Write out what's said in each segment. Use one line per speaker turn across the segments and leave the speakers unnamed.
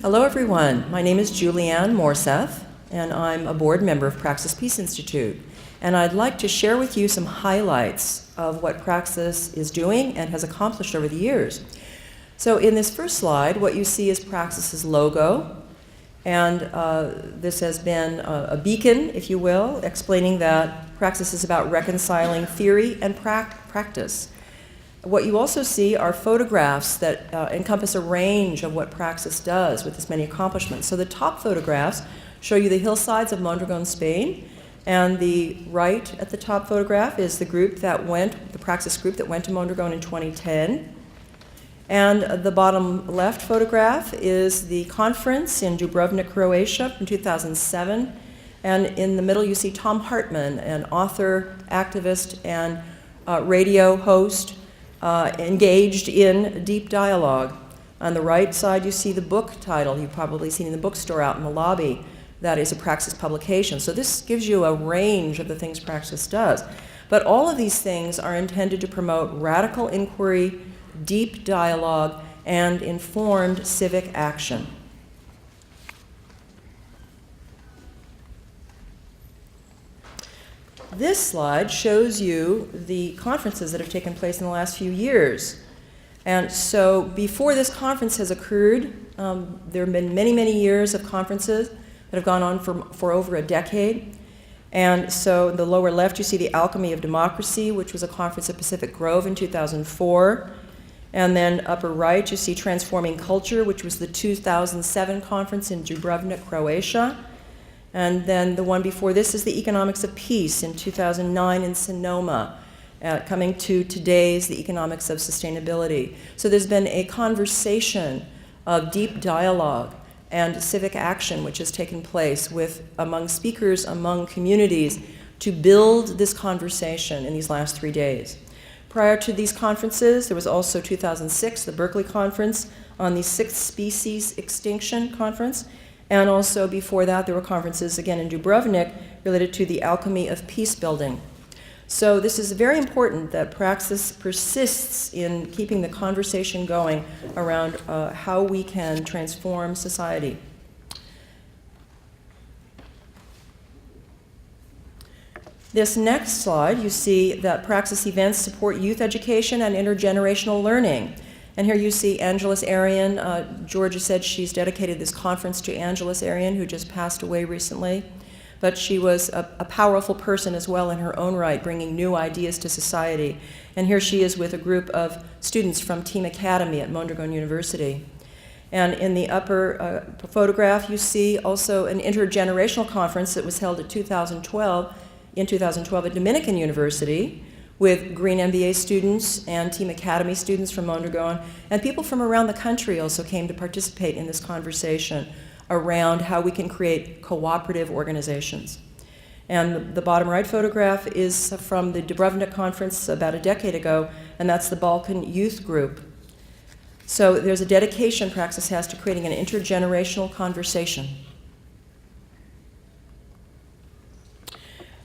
Hello everyone, my name is Julianne Morseth and I'm a board member of Praxis Peace Institute, and I'd like to share with you some highlights of what Praxis is doing and has accomplished over the years. So in this first slide, what you see is Praxis's logo, and this has been a beacon, if you will, explaining that Praxis is about reconciling theory and practice. What you also see are photographs that encompass a range of what Praxis does with this many accomplishments. So the top photographs show you the hillsides of Mondragon, Spain, and the right at the top photograph is the Praxis group that went to Mondragon in 2010. And the bottom left photograph is the conference in Dubrovnik, Croatia in 2007. And in the middle you see Tom Hartman, an author, activist, and radio host, engaged in deep dialogue. On the right side you see the book title you've probably seen in the bookstore out in the lobby. That is a Praxis publication. So this gives you a range of the things Praxis does. But all of these things are intended to promote radical inquiry, deep dialogue, and informed civic action. This slide shows you the conferences that have taken place in the last few years. And so before this conference has occurred, there have been many, many years of conferences that have gone on for over a decade. And so in the lower left you see the Alchemy of Democracy, which was a conference at Pacific Grove in 2004. And then upper right you see Transforming Culture, which was the 2007 conference in Dubrovnik, Croatia. And then the one before this is the Economics of Peace in 2009 in Sonoma, coming to today's the Economics of Sustainability. So there's been a conversation of deep dialogue and civic action which has taken place among speakers, among communities, to build this conversation in these last 3 days. Prior to these conferences, there was also 2006, the Berkeley Conference on the 6th Species Extinction Conference. And also before that, there were conferences again in Dubrovnik related to the alchemy of peace building. So this is very important that Praxis persists in keeping the conversation going around how we can transform society. This next slide, you see that Praxis events support youth education and intergenerational learning. And here you see Angeles Arian. Georgia said she's dedicated this conference to Angeles Arian, who just passed away recently. But she was a powerful person as well in her own right, bringing new ideas to society. And here she is with a group of students from Team Academy at Mondragon University. And in the upper photograph, you see also an intergenerational conference that was held in 2012 at Dominican University, with Green MBA students and Team Academy students from Mondragon, and people from around the country also came to participate in this conversation around how we can create cooperative organizations. And the bottom right photograph is from the Dubrovnik conference about a decade ago, and that's the Balkan Youth Group. So there's a dedication Praxis has to creating an intergenerational conversation.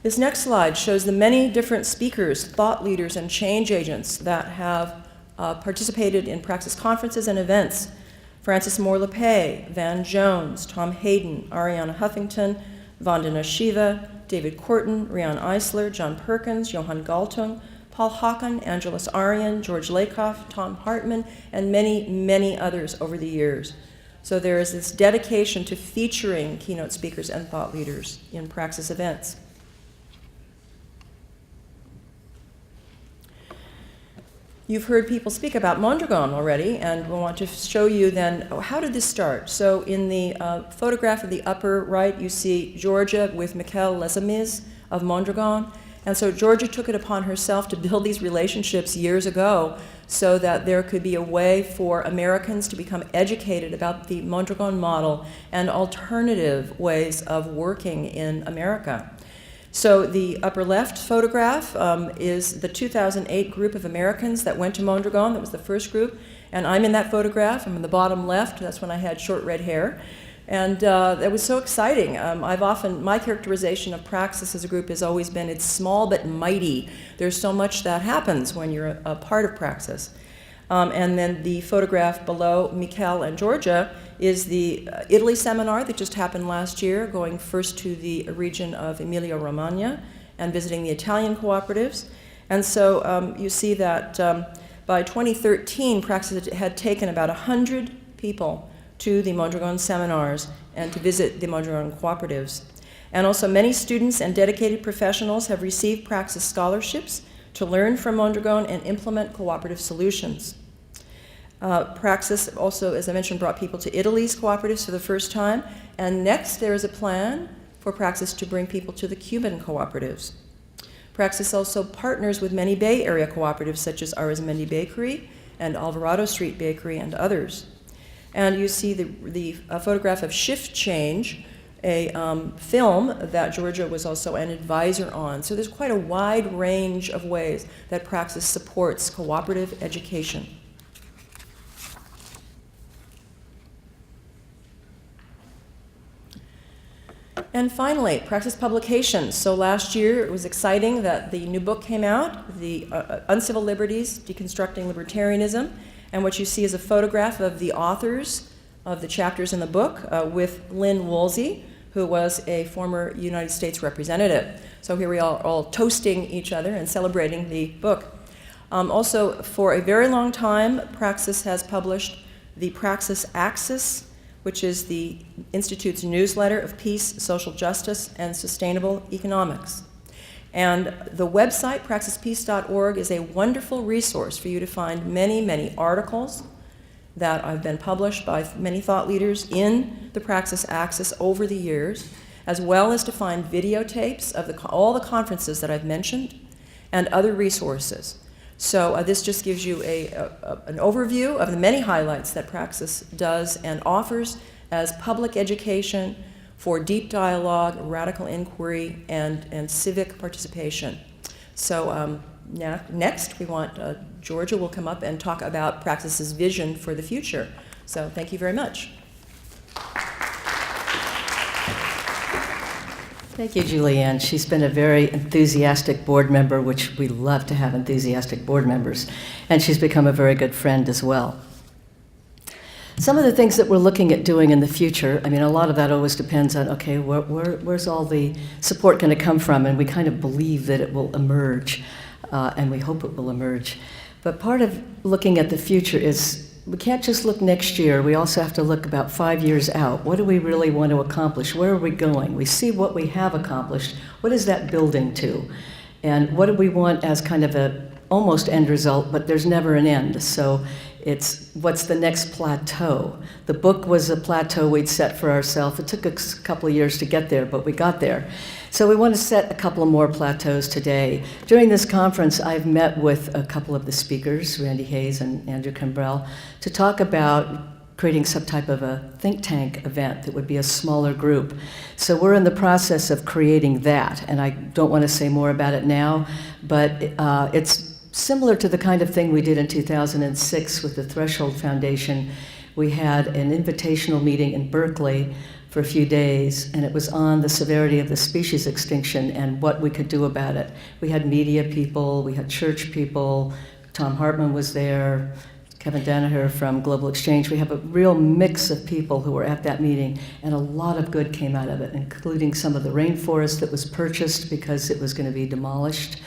This next slide shows the many different speakers, thought leaders, and change agents that have participated in Praxis conferences and events. Francis Moore-Lepay, Van Jones, Tom Hayden, Ariana Huffington, Vandana Shiva, David Korten, Rian Eisler, John Perkins, Johan Galtung, Paul Hawken, Angeles Arian, George Lakoff, Tom Hartman, and many, many others over the years. So there is this dedication to featuring keynote speakers and thought leaders in Praxis events. You've heard people speak about Mondragon already, and we want to show you then, how did this start? So in the photograph of the upper right, you see Georgia with Mikel Lesamis of Mondragon. And so Georgia took it upon herself to build these relationships years ago so that there could be a way for Americans to become educated about the Mondragon model and alternative ways of working in America. So the upper left photograph is the 2008 group of Americans that went to Mondragon. That was the first group. And I'm in that photograph. I'm in the bottom left. That's when I had short red hair. And it was so exciting. My characterization of Praxis as a group has always been it's small but mighty. There's so much that happens when you're a part of Praxis. And then the photograph below Mikel and Georgia is the Italy seminar that just happened last year, going first to the region of Emilia-Romagna and visiting the Italian cooperatives. And so you see that by 2013, Praxis had taken about 100 people to the Mondragon seminars and to visit the Mondragon cooperatives. And also many students and dedicated professionals have received Praxis scholarships to learn from Mondragon and implement cooperative solutions. Praxis also, as I mentioned, brought people to Italy's cooperatives for the first time, and next there is a plan for Praxis to bring people to the Cuban cooperatives. Praxis also partners with many Bay Area cooperatives such as Arizmendi Bakery and Alvarado Street Bakery and others. And you see the photograph of Shift Change, a film that Georgia was also an advisor on. So there's quite a wide range of ways that Praxis supports cooperative education. And finally, Praxis publications. So last year it was exciting that the new book came out, The Uncivil Liberties, Deconstructing Libertarianism. And what you see is a photograph of the authors of the chapters in the book with Lynn Woolsey, who was a former United States representative. So here we are all toasting each other and celebrating the book. Also, for a very long time, Praxis has published the Praxis Axis, which is the Institute's newsletter of peace, social justice, and sustainable economics. And the website, praxispeace.org, is a wonderful resource for you to find many, many articles that have been published by many thought leaders in the Praxis Axis over the years, as well as to find videotapes of all the conferences that I've mentioned and other resources. So this just gives you an overview of the many highlights that Praxis does and offers as public education for deep dialogue, radical inquiry, and civic participation. So next, we want Georgia will come up and talk about Praxis's vision for the future. So thank you very much.
Thank you, Julianne. She's been a very enthusiastic board member, which we love to have enthusiastic board members, and she's become a very good friend as well. Some of the things that we're looking at doing in the future, I mean, a lot of that always depends on, okay, where's all the support going to come from? And we kind of believe that it will emerge, and we hope it will emerge. But part of looking at the future is we can't just look next year. We also have to look about 5 years out. What do we really want to accomplish? Where are we going? We see what we have accomplished. What is that building to? And what do we want as kind of a almost end result, but there's never an end. So it's what's the next plateau? The book was a plateau we'd set for ourselves. It took a couple of years to get there, but we got there. So we want to set a couple of more plateaus today. During this conference, I've met with a couple of the speakers, Randy Hayes and Andrew Cambrell, to talk about creating some type of a think tank event that would be a smaller group. So we're in the process of creating that, and I don't want to say more about it now, but it's similar to the kind of thing we did in 2006 with the Threshold Foundation. We had an invitational meeting in Berkeley for a few days, and it was on the severity of the species extinction and what we could do about it. We had media people, we had church people, Tom Hartman was there, Kevin Danaher from Global Exchange. We have a real mix of people who were at that meeting, and a lot of good came out of it, including some of the rainforest that was purchased because it was going to be demolished,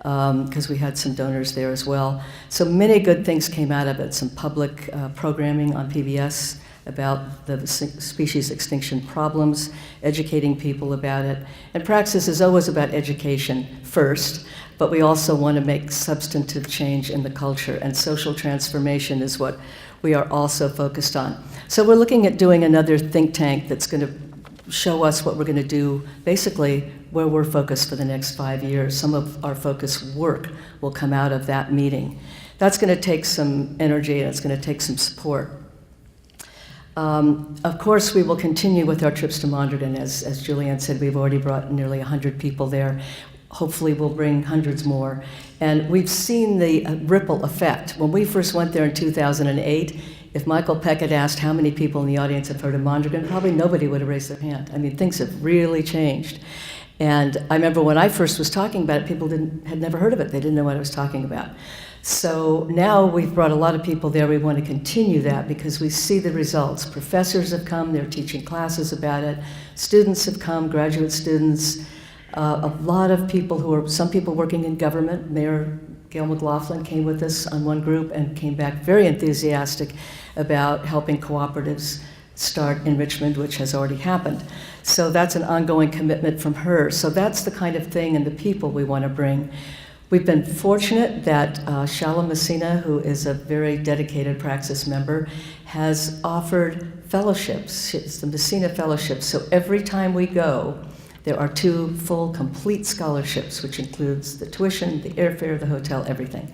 because we had some donors there as well. So many good things came out of it, some public programming on PBS about the species extinction problems, educating people about it. And Praxis is always about education first, but we also want to make substantive change in the culture, and social transformation is what we are also focused on. So we're looking at doing another think tank that's going to show us what we're going to do, basically where we're focused for the next 5 years. Some of our focus work will come out of that meeting. That's going to take some energy, and it's going to take some support. Of course, we will continue with our trips to Mondragon. As Julianne said, we've already brought nearly 100 people there. Hopefully we'll bring hundreds more. And we've seen the ripple effect. When we first went there in 2008, if Michael Peck had asked how many people in the audience have heard of Mondragon, probably nobody would have raised their hand. I mean, things have really changed. And I remember when I first was talking about it, people had never heard of it. They didn't know what I was talking about. So now we've brought a lot of people there. We want to continue that because we see the results. Professors have come, they're teaching classes about it. Students have come, graduate students. A lot of people some people working in government. Mayor Gail McLaughlin came with us on one group and came back very enthusiastic about helping cooperatives start in Richmond, which has already happened. So that's an ongoing commitment from her. So that's the kind of thing and the people we want to bring. We've been fortunate that Shala Messina, who is a very dedicated Praxis member, has offered fellowships. It's the Messina Fellowship. So every time we go, there are 2 full, complete scholarships, which includes the tuition, the airfare, the hotel, everything.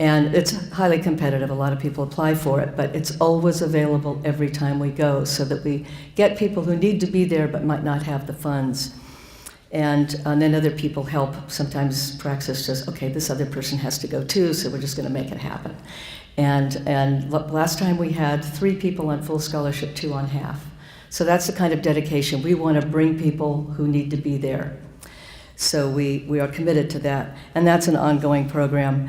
And it's highly competitive. A lot of people apply for it, but it's always available every time we go so that we get people who need to be there but might not have the funds. And then other people help. Sometimes Praxis says, okay, this other person has to go too, so we're just going to make it happen. And last time we had 3 people on full scholarship, 2 on half. So that's the kind of dedication. We want to bring people who need to be there. So we are committed to that. And that's an ongoing program.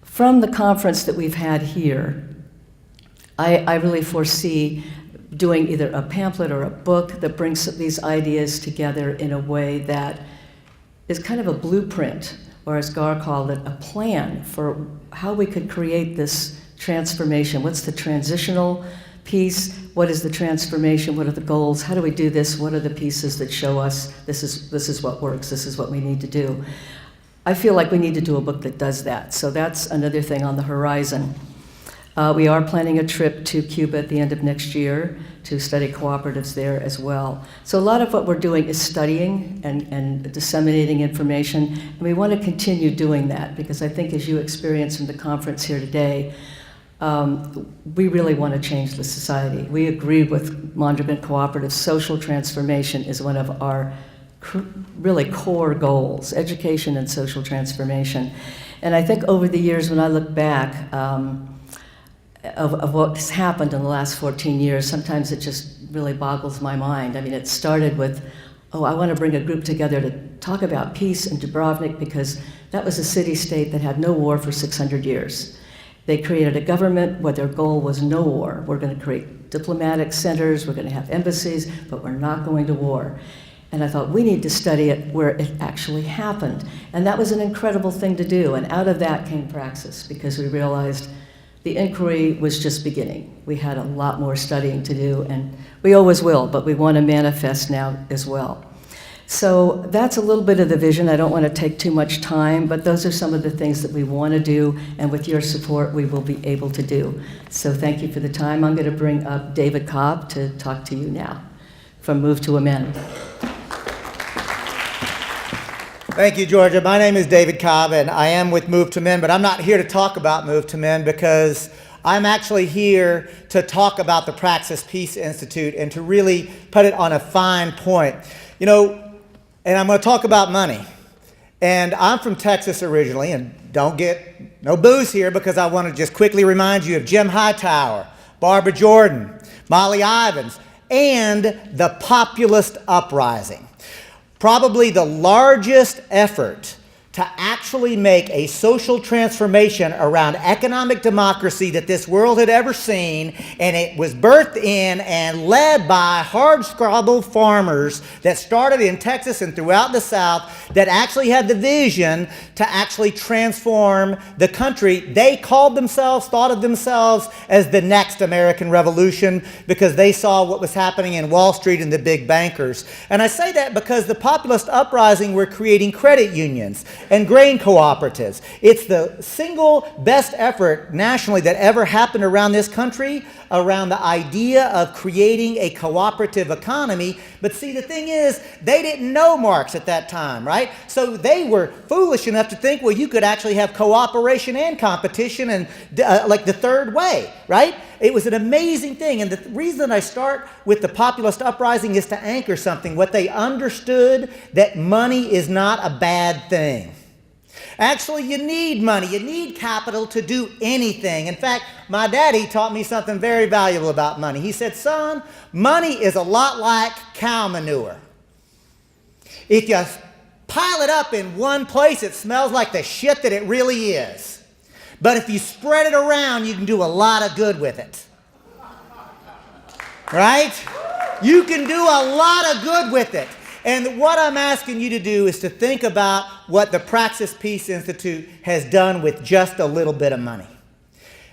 From the conference that we've had here, I really foresee doing either a pamphlet or a book that brings these ideas together in a way that is kind of a blueprint, or as Gar called it, a plan for how we could create this transformation. What's the transitional piece? What is the transformation? What are the goals? How do we do this? What are the pieces that show us this is what works, this is what we need to do? I feel like we need to do a book that does that. So that's another thing on the horizon. We are planning a trip to Cuba at the end of next year to study cooperatives there as well. So a lot of what we're doing is studying and disseminating information, and we want to continue doing that because I think, as you experienced from the conference here today, we really want to change the society. We agree with Mondragon Cooperatives. Social transformation is one of our really core goals, education and social transformation. And I think over the years, when I look back, of what's happened in the last 14 years, sometimes it just really boggles my mind. I mean, it started with, I want to bring a group together to talk about peace in Dubrovnik because that was a city-state that had no war for 600 years. They created a government where their goal was no war. We're going to create diplomatic centers, we're going to have embassies, but we're not going to war. And I thought, we need to study it where it actually happened. And that was an incredible thing to do. And out of that came Praxis, because we realized the inquiry was just beginning. We had a lot more studying to do, and we always will, but we want to manifest now as well. So that's a little bit of the vision. I don't want to take too much time, but those are some of the things that we want to do, and with your support, we will be able to do. So thank you for the time. I'm going to bring up David Cobb to talk to you now from Move to Amend.
Thank you, Georgia. My name is David Cobb, and I am with Move to Men, but I'm not here to talk about Move to Men because I'm actually here to talk about the Praxis Peace Institute and to really put it on a fine point. You know, and I'm going to talk about money. And I'm from Texas originally, and don't get no booze here because I want to just quickly remind you of Jim Hightower, Barbara Jordan, Molly Ivins, and the Populist Uprising. Probably the largest effort to actually make a social transformation around economic democracy that this world had ever seen, and it was birthed in and led by hard-scrabble farmers that started in Texas and throughout the South that actually had the vision to actually transform the country. They thought of themselves as the next American Revolution because they saw what was happening in Wall Street and the big bankers. And I say that because the populist uprising were creating credit unions and grain cooperatives. It's the single best effort nationally that ever happened around this country around the idea of creating a cooperative economy. But see, the thing is, they didn't know Marx at that time, right? So they were foolish enough to think, well, you could actually have cooperation and competition and like the third way, right? It was an amazing thing. And the reason I start with the populist uprising is to anchor something. What they understood, that money is not a bad thing. Actually, you need money. You need capital to do anything. In fact, my daddy taught me something very valuable about money. He said, son, money is a lot like cow manure. If you pile it up in one place, it smells like the shit that it really is. But if you spread it around, you can do a lot of good with it. Right? You can do a lot of good with it. And what I'm asking you to do is to think about what the Praxis Peace Institute has done with just a little bit of money.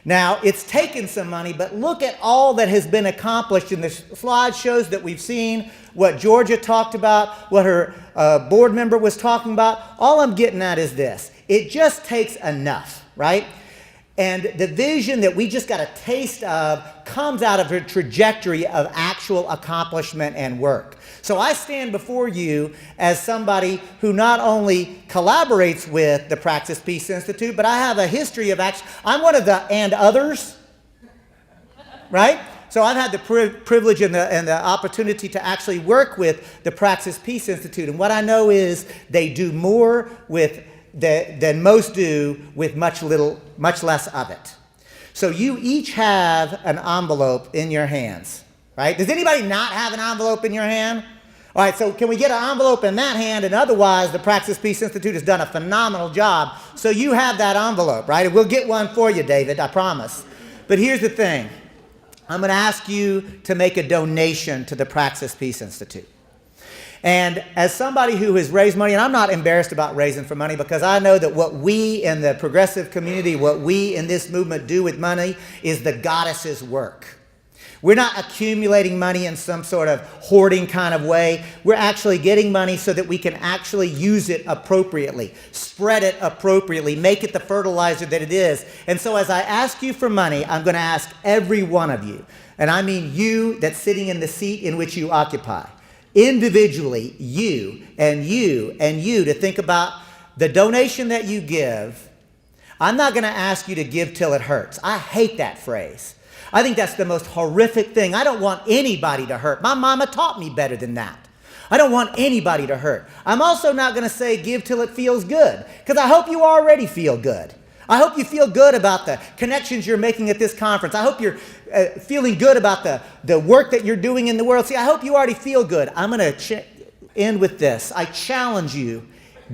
Now, it's taken some money, but look at all that has been accomplished in the slide shows that we've seen, what Georgia talked about, what her board member was talking about. All I'm getting at is this. It just takes enough, right? And the vision that we just got a taste of comes out of a trajectory of actual accomplishment and work. So I stand before you as somebody who not only collaborates with the Praxis Peace Institute, but I have a history of I'm one of the and others, right? So I've had the privilege and the opportunity to actually work with the Praxis Peace Institute. And what I know is they do more than most do with much less of it. So you each have an envelope in your hands, right? Does anybody not have an envelope in your hand? All right, so can we get an envelope in that hand? And otherwise, the Praxis Peace Institute has done a phenomenal job. So you have that envelope, right? And we'll get one for you, David, I promise. But here's the thing. I'm going to ask you to make a donation to the Praxis Peace Institute. And as somebody who has raised money, and I'm not embarrassed about raising for money because I know that what we in the progressive community, what we in this movement do with money is the goddess's work. We're not accumulating money in some sort of hoarding kind of way. We're actually getting money so that we can actually use it appropriately, spread it appropriately, make it the fertilizer that it is. And so as I ask you for money, I'm going to ask every one of you, and I mean you that's sitting in the seat in which you occupy, individually, you and you and you, to think about the donation that you give. I'm not going to ask you to give till it hurts. I hate that phrase. I think that's the most horrific thing. I don't want anybody to hurt. My mama taught me better than that. I don't want anybody to hurt. I'm also not going to say give till it feels good, because I hope you already feel good. I hope you feel good about the connections you're making at this conference. I hope you're feeling good about the work that you're doing in the world. See, I hope you already feel good. I'm going to end with this. I challenge you,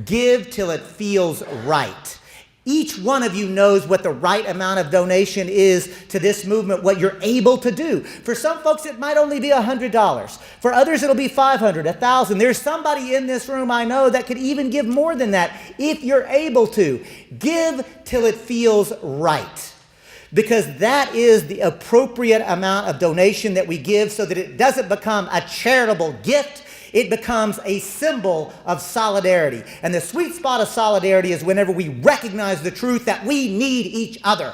give till it feels right. Each one of you knows what the right amount of donation is to this movement, what you're able to do. For some folks, it might only be $100. For others, it'll be $500, $1,000. There's somebody in this room I know that could even give more than that if you're able to. Give till it feels right, because that is the appropriate amount of donation that we give so that it doesn't become a charitable gift. It becomes a symbol of solidarity. And the sweet spot of solidarity is whenever we recognize the truth that we need each other.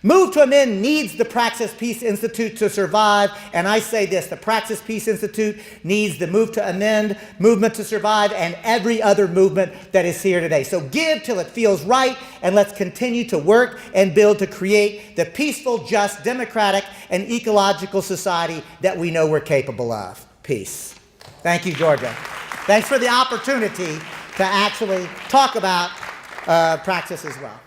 Move to Amend needs the Praxis Peace Institute to survive. And I say this, the Praxis Peace Institute needs the Move to Amend movement to survive and every other movement that is here today. So give till it feels right, and let's continue to work and build to create the peaceful, just, democratic, and ecological society that we know we're capable of. Peace. Thank you, Georgia. Thanks for the opportunity to actually talk about Praxis as well.